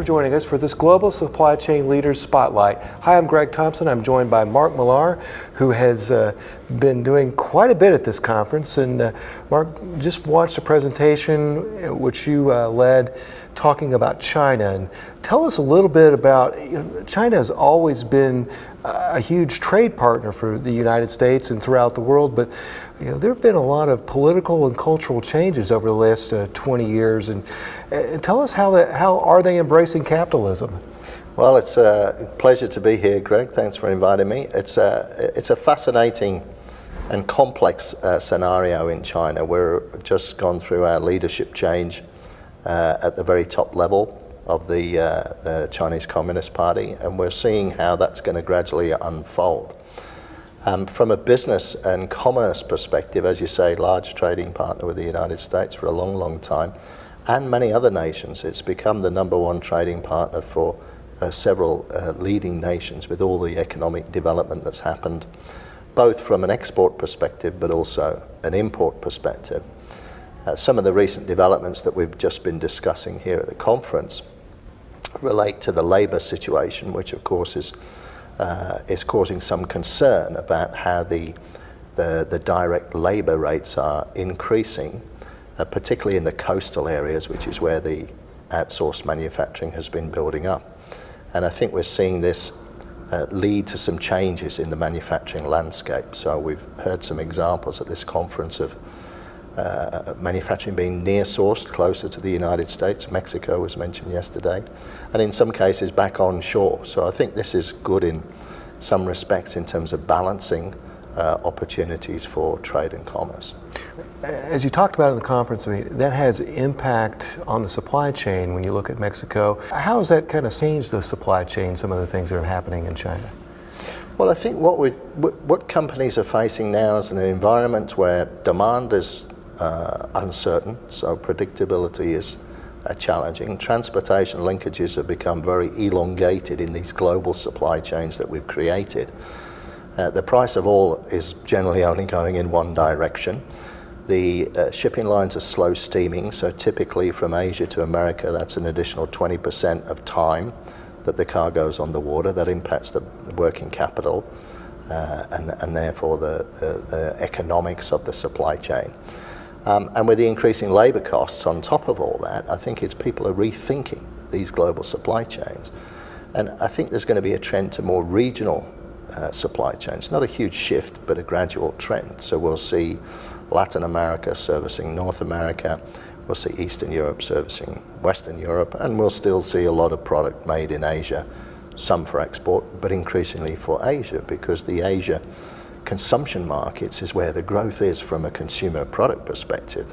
joining us for this Global Supply Chain Leaders Spotlight. Hi, I'm Greg Thompson. I'm joined by Mark Millar, who has been doing quite a bit at this conference. And Mark, just watched a presentation which you led talking about China. And tell us a little bit about, China has always been a huge trade partner for the United States and throughout the world, but there have been a lot of political and cultural changes over the last 20 years. And tell us how are they embracing capitalism? Well, it's a pleasure to be here, Greg. Thanks for inviting me. It's a fascinating and complex scenario in China. We're just gone through our leadership change at the very top level of the Chinese Communist Party, and we're seeing how that's going to gradually unfold. From a business and commerce perspective, as you say, large trading partner with the United States for a long, long time, and many other nations. It's become the #1 trading partner for several leading nations with all the economic development that's happened, both from an export perspective but also an import perspective. Some of the recent developments that we've just been discussing here at the conference relate to the labor situation, which of course is causing some concern about how the direct labor rates are increasing, particularly in the coastal areas, which is where the outsourced manufacturing has been building up. And I think we're seeing this lead to some changes in the manufacturing landscape. So we've heard some examples at this conference of manufacturing being near-sourced closer to the United States. Mexico was mentioned yesterday, and in some cases back onshore. So I think this is good in some respects in terms of balancing opportunities for trade and commerce. As you talked about in the conference, that has impact on the supply chain when you look at Mexico. How has that kind of changed the supply chain, some of the things that are happening in China? Well, I think what companies are facing now is an environment where demand is uncertain, so predictability is challenging. Transportation linkages have become very elongated in these global supply chains that we've created. The price of oil is generally only going in one direction. The shipping lines are slow steaming, so typically from Asia to America, that's an additional 20% of time that the cargo's on the water. That impacts the working capital and therefore the economics of the supply chain. And with the increasing labor costs on top of all that, I think people are rethinking these global supply chains. And I think there's going to be a trend to more regional supply chains. Not a huge shift, but a gradual trend. So we'll see Latin America servicing North America, we'll see Eastern Europe servicing Western Europe, and we'll still see a lot of product made in Asia, some for export, but increasingly for Asia, because the Asia consumption markets is where the growth is from a consumer product perspective.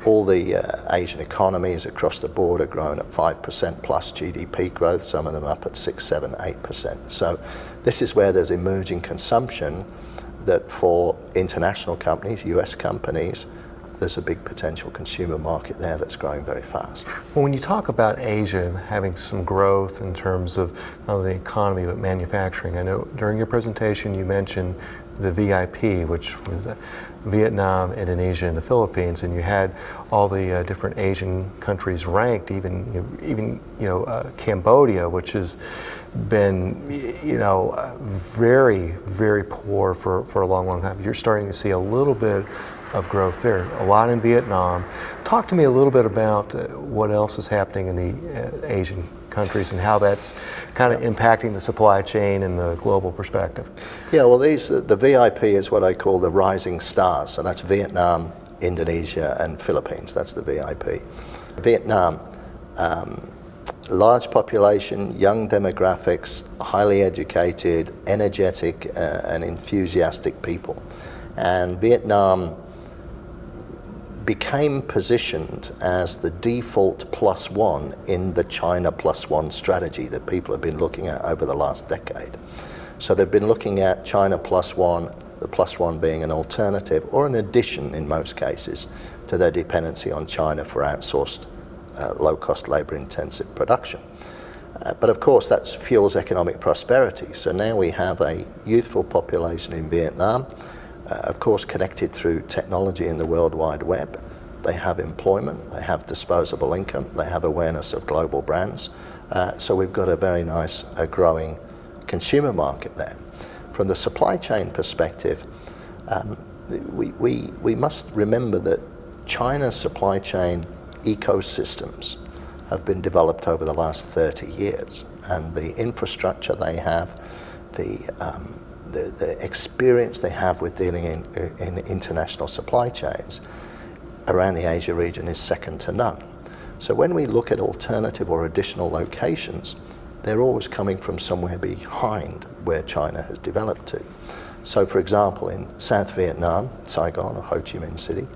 All the Asian economies across the board are growing at 5% plus GDP growth, some of them up at 6, 7, 8%. So this is where there's emerging consumption that for international companies, US companies, there's a big potential consumer market there that's growing very fast. Well, when you talk about Asia having some growth in terms of not only the economy but manufacturing, I know during your presentation you mentioned the VIP, which was Vietnam, Indonesia, and the Philippines, and you had all the different Asian countries ranked, even Cambodia, which has been very, very poor for a long, long time. You're starting to see a little bit of growth there, a lot in Vietnam. Talk to me a little bit about what else is happening in the Asian countries and how that's kind of impacting the supply chain and the global perspective. Yeah, well, the VIP is what I call the rising stars. So that's Vietnam, Indonesia, and Philippines. That's the VIP. Vietnam, large population, young demographics, highly educated, energetic, and enthusiastic people. And Vietnam became positioned as the default +1 in the China +1 strategy that people have been looking at over the last decade. So they've been looking at China +1, the +1 being an alternative or an addition in most cases to their dependency on China for outsourced low-cost labor-intensive production. But of course that fuels economic prosperity. So now we have a youthful population in Vietnam, of course connected through technology and the World Wide Web, they have employment, they have disposable income, they have awareness of global brands. So we've got a very nice growing consumer market there. From the supply chain perspective, we must remember that China's supply chain ecosystems have been developed over the last 30 years, and the infrastructure they have, the experience they have with dealing in international supply chains around the Asia region is second to none. So when we look at alternative or additional locations, they're always coming from somewhere behind where China has developed to. So for example, in South Vietnam, Saigon or Ho Chi Minh City,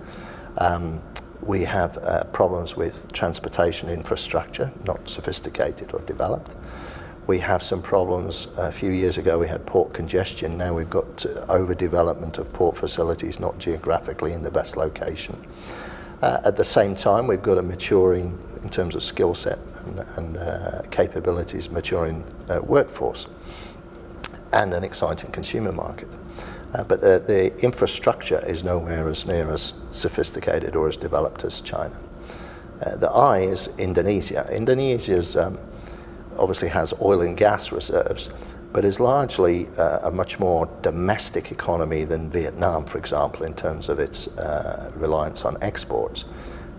we have problems with transportation infrastructure, not sophisticated or developed. We have some problems. A few years ago we had port congestion. Now we've got overdevelopment of port facilities, not geographically in the best location. At the same time, we've got a maturing, in terms of skill set and capabilities, maturing workforce and an exciting consumer market. But the infrastructure is nowhere as near as sophisticated or as developed as China. The I is Indonesia. Indonesia's obviously has oil and gas reserves, but is largely a much more domestic economy than Vietnam, for example, in terms of its reliance on exports.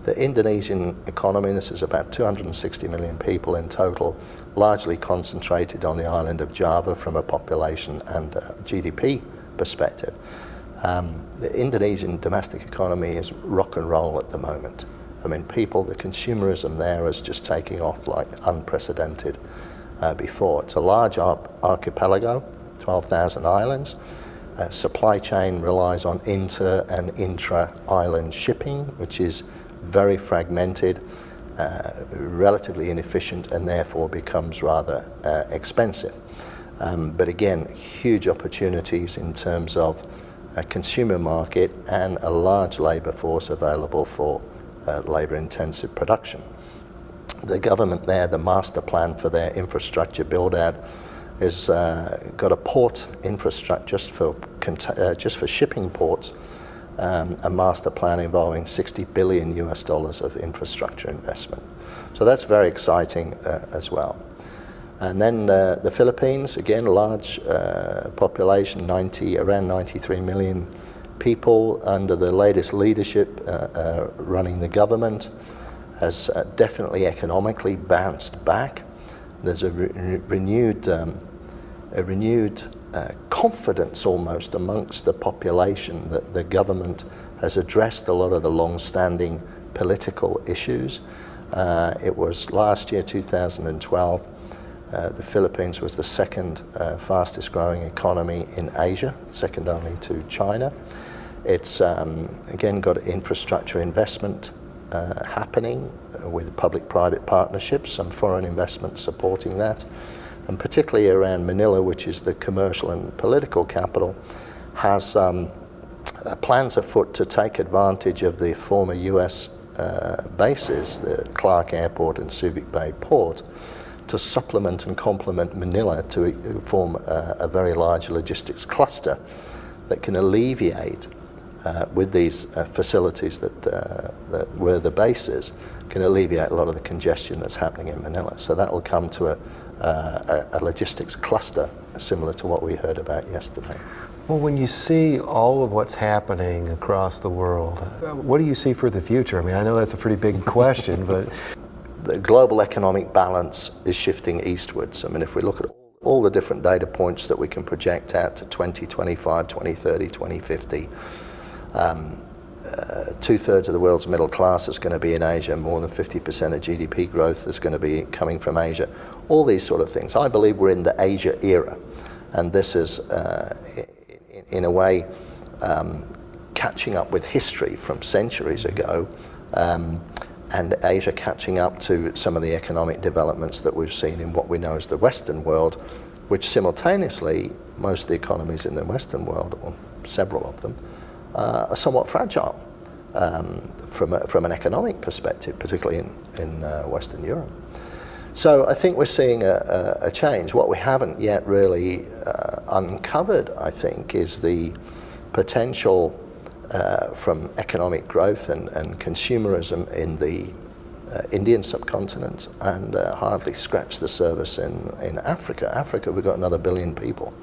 The Indonesian economy, this is about 260 million people in total, largely concentrated on the island of Java from a population and GDP perspective. The Indonesian domestic economy is rock and roll at the moment. I mean, the consumerism there is just taking off like unprecedented before. It's a large archipelago, 12,000 islands. Supply chain relies on inter and intra-island shipping, which is very fragmented, relatively inefficient, and therefore becomes rather expensive. But again, huge opportunities in terms of a consumer market and a large labour force available for labour-intensive production. The government there, the master plan for their infrastructure build-out, has got a port infrastructure just for shipping ports, a master plan involving $60 billion of infrastructure investment. So that's very exciting as well. And then the Philippines, again, large population, around 93 million people under the latest leadership running the government, has definitely economically bounced back. There's a renewed confidence almost amongst the population that the government has addressed a lot of the long-standing political issues. It was last year, 2012, the Philippines was the second fastest growing economy in Asia, second only to China. It's again got infrastructure investment happening with public-private partnerships, some foreign investment supporting that, and particularly around Manila, which is the commercial and political capital, has plans afoot to take advantage of the former US bases, the Clark Airport and Subic Bay Port, to supplement and complement Manila to form a very large logistics cluster that can alleviate with these facilities that were the bases, can alleviate a lot of the congestion that's happening in Manila. So that will come to a logistics cluster similar to what we heard about yesterday. Well, when you see all of what's happening across the world, what do you see for the future? I mean, I know that's a pretty big question, but... The global economic balance is shifting eastwards. I mean, if we look at all the different data points that we can project out to 2025, 2030, 2050, two-thirds of the world's middle class is going to be in Asia. More than 50% of GDP growth is going to be coming from Asia. All these sort of things. I believe we're in the Asia era, and this is, in a way, catching up with history from centuries ago, and Asia catching up to some of the economic developments that we've seen in what we know as the Western world, which simultaneously, most of the economies in the Western world, or several of them, are somewhat fragile from an economic perspective, particularly in Western Europe. So I think we're seeing a change. What we haven't yet really uncovered, I think, is the potential from economic growth and consumerism in the Indian subcontinent, and hardly scratched the surface in Africa. Africa, we've got another 1 billion people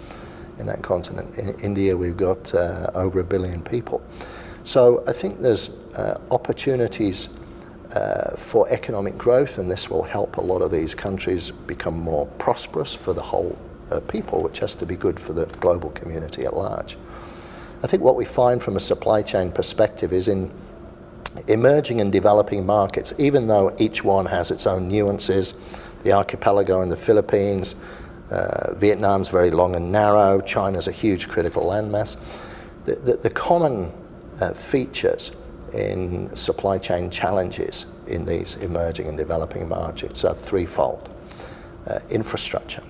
in that continent. In India, we've got over 1 billion people. So I think there's opportunities for economic growth, and this will help a lot of these countries become more prosperous for the whole people, which has to be good for the global community at large. I think what we find from a supply chain perspective is in emerging and developing markets, even though each one has its own nuances, the archipelago in the Philippines, Vietnam's very long and narrow, China's a huge critical landmass, the common features in supply chain challenges in these emerging and developing markets are threefold. Infrastructure,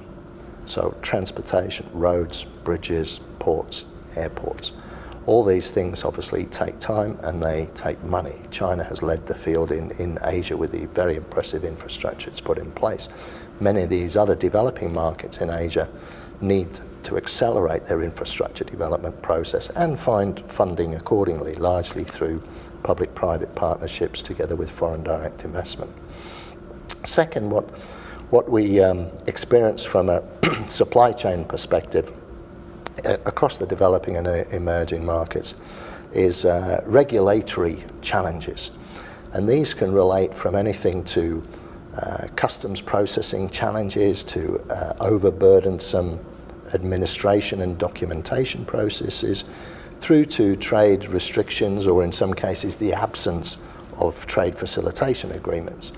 so transportation, roads, bridges, ports, airports. All these things obviously take time and they take money. China has led the field in Asia with the very impressive infrastructure it's put in place. Many of these other developing markets in Asia need to accelerate their infrastructure development process and find funding accordingly, largely through public-private partnerships together with foreign direct investment. Second, what we experience from a supply chain perspective across the developing and emerging markets is regulatory challenges. And these can relate from anything to customs processing challenges to overburdensome administration and documentation processes, through to trade restrictions, or in some cases the absence of trade facilitation agreements.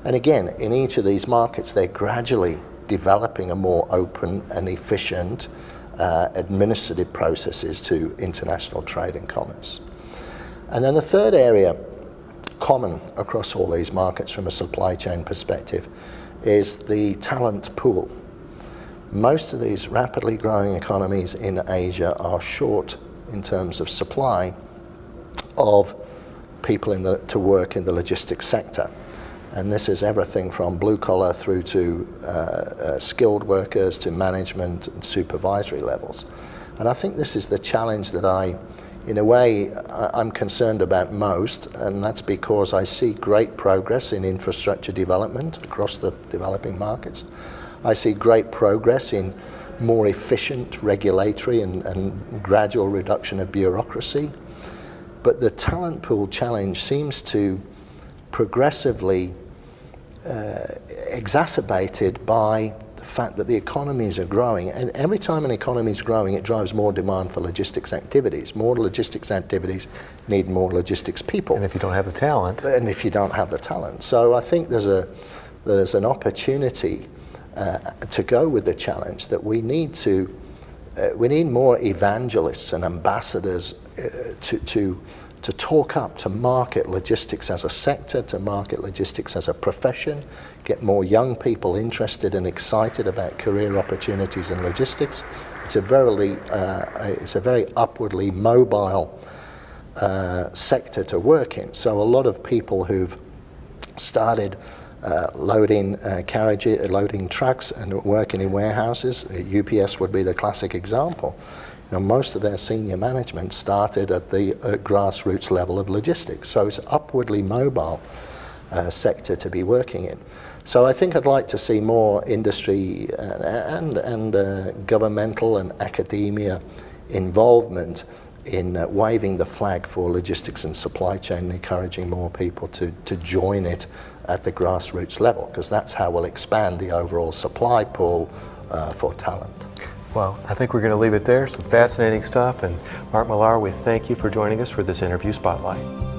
And again, in each of these markets, they're gradually developing a more open and efficient administrative processes to international trade and commerce. And then the third area, common across all these markets from a supply chain perspective, is the talent pool. Most of these rapidly growing economies in Asia are short in terms of supply of people to work in the logistics sector. And this is everything from blue collar through to skilled workers to management and supervisory levels. And I think this is the challenge that in a way, I'm concerned about most, and that's because I see great progress in infrastructure development across the developing markets. I see great progress in more efficient regulatory and gradual reduction of bureaucracy. But the talent pool challenge seems to progressively exacerbated by the fact that the economies are growing, and every time an economy is growing, it drives more demand for logistics activities. More logistics activities need more logistics people. And if you don't have the talent. And if you don't have the talent. So I think there's an opportunity to go with the challenge that we need more evangelists and ambassadors to talk up, to market logistics as a sector, to market logistics as a profession, get more young people interested and excited about career opportunities in logistics. It's a very upwardly mobile sector to work in. So a lot of people who've started loading trucks and working in warehouses, UPS would be the classic example. Most of their senior management started at the grassroots level of logistics. So it's an upwardly mobile sector to be working in. So I think I'd like to see more industry and governmental and academia involvement in waving the flag for logistics and supply chain, encouraging more people to join it at the grassroots level, because that's how we'll expand the overall supply pool for talent. Well, I think we're going to leave it there. Some fascinating stuff. And Mark Millar, we thank you for joining us for this interview spotlight.